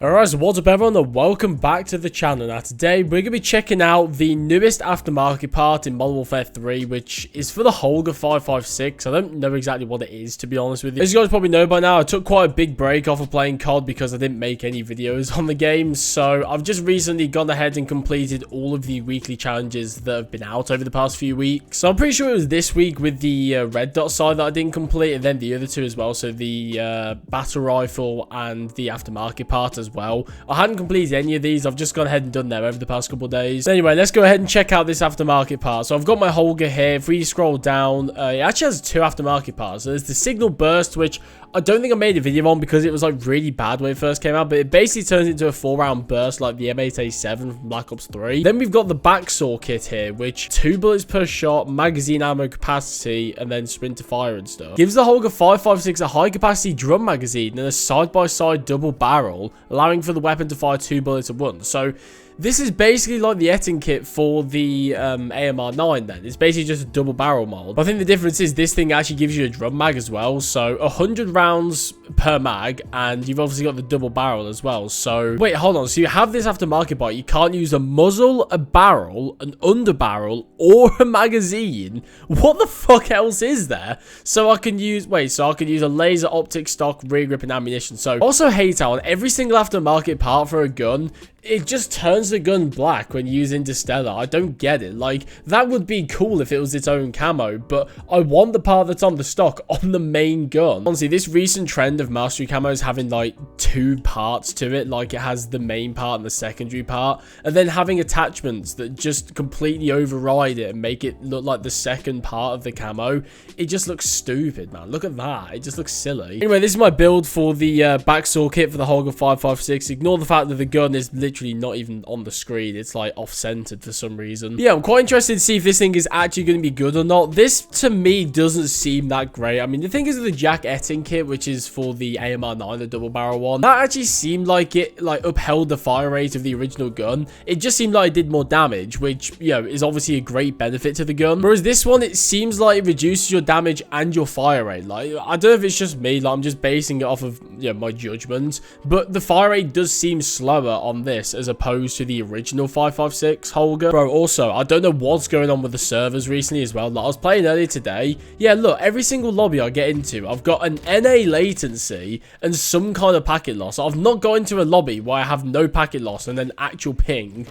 Alright, so what's up everyone and welcome back to the channel. Now today we're going to be checking out the newest aftermarket part in Modern Warfare 3, which is for the Holger 556. I don't know exactly what it is, to be honest with you. As you guys probably know by now, I took quite a big break off of playing COD because I didn't make any videos on the game. So I've just recently gone ahead and completed all of the weekly challenges that have been out over the past few weeks. So I'm pretty sure it was this week with the red dot side that I didn't complete, and then the other two as well. So the battle rifle and the aftermarket part as well. I hadn't completed any of these. I've just gone ahead and done them over the past couple of days. Anyway, let's go ahead and check out this aftermarket part. So I've got my Holger here. If we scroll down, it actually has two aftermarket parts. So there's the signal burst, which I don't think I made a video on because it was like really bad when it first came out, but it basically turns into a 4-round burst like the M8A7 from Black Ops 3. Then we've got the Backsaw Kit here, which 2 bullets per shot, magazine ammo capacity, and then sprint to fire and stuff. Gives the Holger 556 a high capacity drum magazine and a side-by-side double barrel, allowing for the weapon to fire 2 bullets at once. So this is basically like the Etting kit for the AMR9 then. It's basically just a double barrel mold. But I think the difference is this thing actually gives you a drum mag as well. So 100 rounds per mag, and you've obviously got the double barrel as well. So wait, hold on. So you have this aftermarket part. You can't use a muzzle, a barrel, an under barrel, or a magazine. What the fuck else is there? So I can use, so I can use a laser, optic, stock, rear grip, and ammunition. So I also hate how on every single aftermarket part for a gun, it just turns the gun black when used Interstellar. I don't get it. Like, that would be cool if it was its own camo, but I want the part that's on the stock on the main gun. Honestly, this recent trend of mastery camos having like 2 parts to it, like it has the main part and the secondary part, and then having attachments that just completely override it and make it look like the second part of the camo, it just looks stupid, man. Look at that. It just looks silly. Anyway, this is my build for the Backsaw Kit for the Holger 556. Ignore the fact that the gun is literally not even on the screen. It's like off-centered for some reason. Yeah, I'm quite interested to see if this thing is actually going to be good or not. This to me doesn't seem that great. I mean, the thing is with the JAK Etting kit, which is for the AMR9, the double barrel one, that actually seemed like it like upheld the fire rate of the original gun. It just seemed like it did more damage, which, you know, is obviously a great benefit to the gun. Whereas this one, it seems like it reduces your damage and your fire rate. Like, I don't know if it's just me, like I'm just basing it off of, you know, my judgment, but the fire rate does seem slower on this as opposed to the original 556 Holger. Bro, also, I don't know what's going on with the servers recently as well. Like, I was playing earlier today. Yeah, look, every single lobby I get into, I've got an NA latency and some kind of packet loss. I've not got into a lobby where I have no packet loss and then actual ping.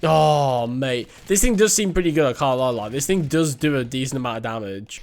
Oh, mate. This thing does seem pretty good, I can't lie. Like, this thing does do a decent amount of damage.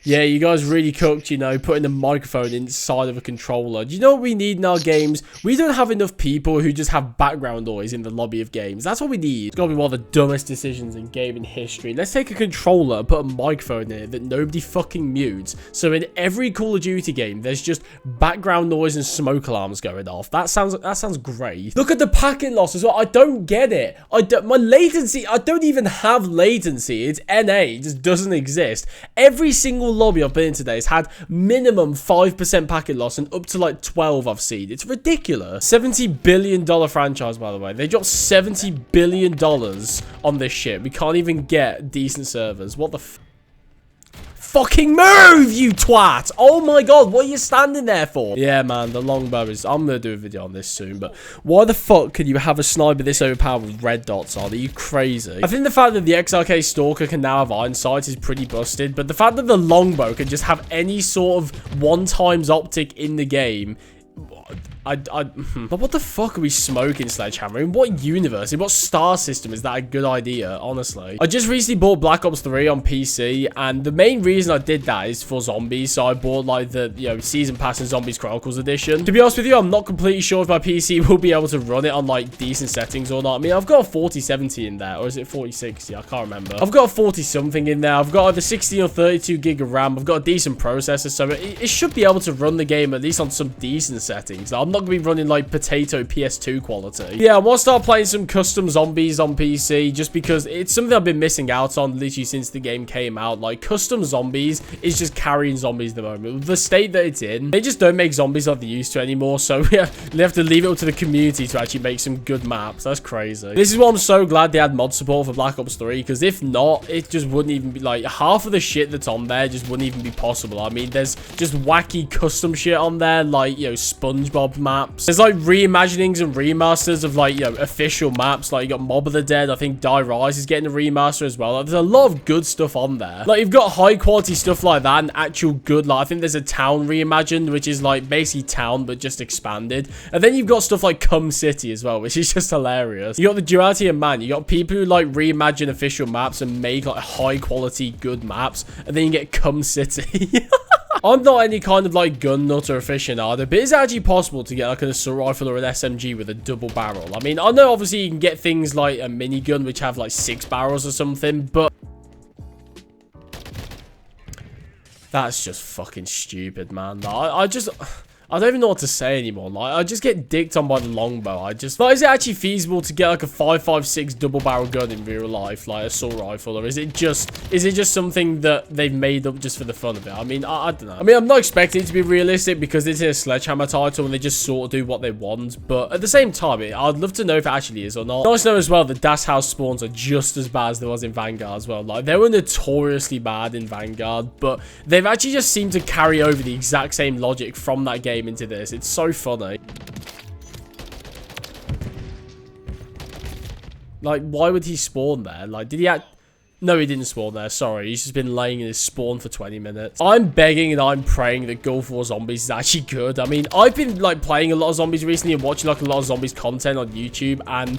Yeah, you guys really cooked, you know, putting a microphone inside of a controller. Do you know what we need in our games? We don't have enough people who just have background noise in the lobby of games. That's what we need. It's gotta be one of the dumbest decisions in gaming history. Let's take a controller and put a microphone in it that nobody fucking mutes. So in every Call of Duty game, there's just background noise and smoke alarms going off. That sounds great. Look at the packet loss as well. I don't get it. My latency, I don't even have latency. It's NA. It just doesn't exist. Every single lobby I've been in today has had minimum 5% packet loss and up to like 12 I've seen. It's ridiculous. $70 billion franchise, by the way. They dropped $70 billion on this shit. We can't even get decent servers. What the fucking move, you twat! Oh my god, what are you standing there for? Yeah, man, the longbow is... I'm gonna do a video on this soon, but why the fuck could you have a sniper this overpowered with red dots on? Are you crazy? I think the fact that the XRK Stalker can now have iron sights is pretty busted, but the fact that the longbow can just have any sort of 1x optic in the game... But what the fuck are we smoking, Sledgehammer? In what universe, in what star system is that a good idea, honestly? I just recently bought Black Ops 3 on PC, and the main reason I did that is for zombies, so I bought, like, the, you know, Season Pass and Zombies Chronicles Edition. To be honest with you, I'm not completely sure if my PC will be able to run it on, like, decent settings or not. I mean, I've got a 4070 in there, or is it 4060? I can't remember. I've got a 40-something in there. I've got either 16 or 32 gig of RAM. I've got a decent processor, so it should be able to run the game at least on some decent settings. I'm not going to be running like potato PS2 quality. Yeah, I want to start playing some custom zombies on PC just because it's something I've been missing out on literally since the game came out. Like, custom zombies is just carrying zombies at the moment. With the state that it's in, they just don't make zombies like they used to anymore. So yeah, they have to leave it up to the community to actually make some good maps. That's crazy. This is why I'm so glad they had mod support for Black Ops 3, because if not, it just wouldn't even be like half of the shit that's on there just wouldn't even be possible. I mean, there's just wacky custom shit on there, like, you know, SpongeBob maps. There's like reimaginings and remasters of like, you know, official maps. Like, you got Mob of the Dead. I think Die Rise is getting a remaster as well. Like, there's a lot of good stuff on there. Like, you've got high quality stuff like that and actual good, like, I think there's a Town reimagined, which is like basically Town but just expanded. And then you've got stuff like Cum City as well, which is just hilarious. You got the duality of man. You got people who like reimagine official maps and make like high quality good maps, and then you get Cum City. I'm not any kind of like gun nut or aficionado, but it's actually possible to get like an assault rifle or an SMG with a double barrel. I mean, I know obviously you can get things like a minigun which have like 6 barrels or something, but that's just fucking stupid, man. Like, I don't even know what to say anymore. Like, I just get dicked on by the longbow. Like, is it actually feasible to get like a 5.56 double barrel gun in real life, like assault rifle, or is it just something that they've made up just for the fun of it? I mean, I don't know. I mean, I'm not expecting it to be realistic because it's in a Sledgehammer title and they just sort of do what they want. But at the same time, I'd love to know if it actually is or not. Nice to know as well that Das House spawns are just as bad as there was in Vanguard as well. Like, they were notoriously bad in Vanguard, but they've actually just seemed to carry over the exact same logic from that game into this. It's so funny. Like, why would he spawn there? Like, did he No, he didn't spawn there. Sorry. He's just been laying in his spawn for 20 minutes. I'm begging and I'm praying that Gulf War Zombies is actually good. I mean, I've been, like, playing a lot of zombies recently and watching, like, a lot of zombies content on YouTube. And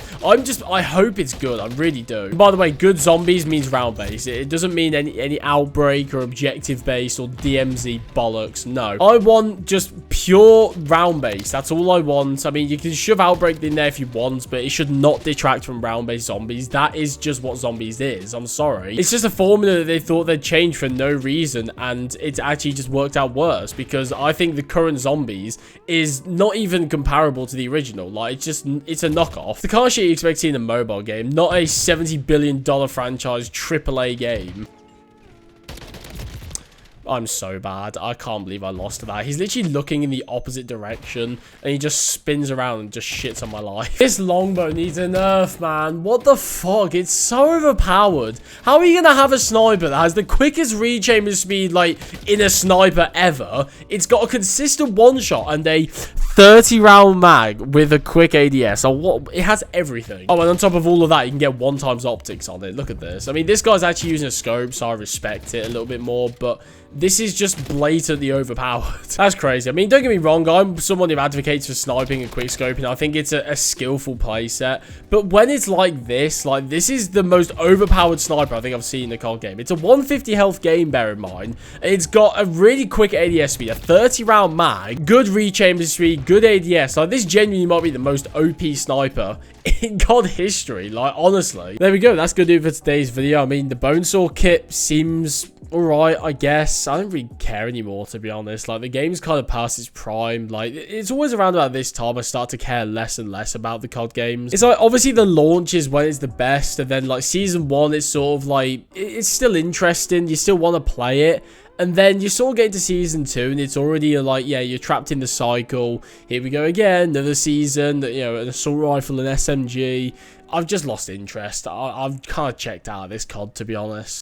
I hope it's good. I really do. And by the way, good zombies means round-based. It doesn't mean any outbreak or objective-based or DMZ bollocks. No. I want just pure round-based. That's all I want. I mean, you can shove outbreak in there if you want, but it should not detract from round-based zombies. That is just what zombies is. I'm sorry. It's just a formula that they thought they'd change for no reason, and it's actually just worked out worse, because I think the current zombies is not even comparable to the original. Like, it's a knockoff. The kind of shit you expect to see in a mobile game, not a $70 billion franchise AAA game. I'm so bad. I can't believe I lost to that. He's literally looking in the opposite direction, and he just spins around and just shits on my life. This longbow needs a nerf, man. What the fuck? It's so overpowered. How are you going to have a sniper that has the quickest rechamber speed, like, in a sniper ever? It's got a consistent one-shot and a 30-round mag with a quick ADS. So what? It has everything. Oh, and on top of all of that, you can get 1x optics on it. Look at this. I mean, this guy's actually using a scope, so I respect it a little bit more, but this is just blatantly overpowered. That's crazy. I mean, don't get me wrong. I'm someone who advocates for sniping and quick scoping. I think it's a skillful playset. But when it's like this is the most overpowered sniper I think I've seen in a COD game. It's a 150 health game, bear in mind. It's got a really quick ADS speed, a 30-round mag, good rechamber speed, good ADS. Like, this genuinely might be the most OP sniper in COD history. Like, honestly. There we go. That's good for today's video. I mean, the Backsaw Kit seems alright, I guess. I don't really care anymore, to be honest. Like, the game's kind of past its prime. Like, it's always around about this time I start to care less and less about the COD games. It's like, obviously the launch is when it's the best, and then like season 1, it's sort of like, it's still interesting, you still want to play it. And then you sort of get into season 2, and it's already like, yeah, you're trapped in the cycle. Here we go again, another season, you know, an assault rifle, an SMG. I've just lost interest. I've kind of checked out of this COD, to be honest.